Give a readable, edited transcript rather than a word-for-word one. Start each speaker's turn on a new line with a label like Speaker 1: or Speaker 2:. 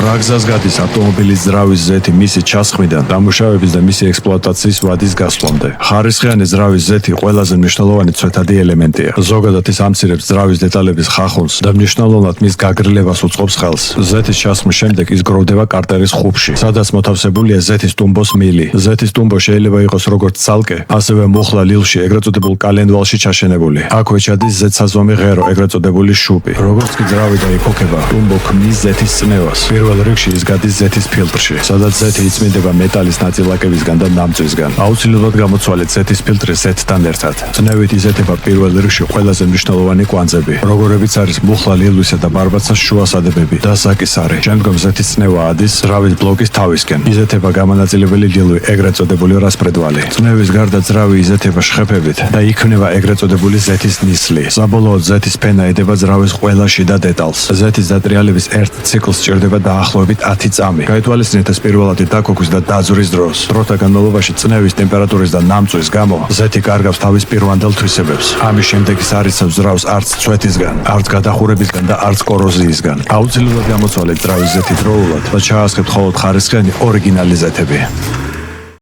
Speaker 1: რა გზას გადის ავტომობილის ძრავის ზეთი მისი ჩასხმიდან დამუშავების და მისი ექსპლუატაციის ვადის გასვლამდე. ხარისხიანი ძრავის ზეთი ყველაზე მნიშვნელოვანი ცვეთადი ელემენტია. ზოგადად ის ამცირებს ძრავის დეტალების ხახუნს და მნიშვნელოვნად მის გაგრილებას უწყობს ხელს. ზეთის ჩასხმის შემდეგ ის გროვდება კარტერის ხუბში, სადაც მოთავსებულია ზეთის ტუმბოს მილი. ზეთის ტუმბო შეიძლება იყოს როგორც ცალკე, ასევე მუხლა ლილში, ეგრეთ წოდებულ კალენდვალში ჩაშენებული. აქვე ჩადის ზეთსაზომი ღერო, ეგრეთ წოდებული შუბი. როგორც კი ძრავი დაიფუქება, ტუმბო ქმნის ზეთის წნევას. პირველ რიგში ის გადის ზეთის ფილტრში, სადაც ზეთი იწმინდება მეტალის ნაწილაკებისგან და ნამწვისგან. აუცილებლად გამოცვალეთ ზეთის ფილტრი ზეთთან ერთად. წნევით იზეთება პირველ რიგში ყველაზე მნიშვნელოვანი კვანძები, როგორებიც არის მუხლა ლილვისა და ბარბაცას შუასადებები და საკისარი. შემდგომ ზეთის წნევა ადის ძრავის ბლოკის თავისკენ. იზეთება გამანაწილებელი ლილვი, ეგრეთ წოდებული რასპრედვალი. წნევის გარდა ძრავი იზეთება შხეფებით და იქმნება ეგრეთ წოდებული ზეთის ნისლი. საბოლოოდ ზეთის ფენა ედება ძრავის ყველა შიდა დეტალს. ზეთის დატრიალების ერთ ციკლს სჭირდება დაახლოებით 10 წამი. გაითვალისწინეთ ეს პირველადი დაქოქვის და დაძვრის დროს. დროთა განმავლობაში წნევის ტემპერატურის და ნამწვის გამო ზეთი კარგავს თავის პირვანდელ თვისებებს. ამის შემდეგ ის არ იცავს ძრავს არც ცვეთისგან, არც გადახურებისგან და არც კოროზიისგან. აუცილებლად გამოცვალეთ ძრავის ზეთი დროულად და ჩაასხეთ მხოლოდ ხარისხიანი ორიგინალი ზეთები.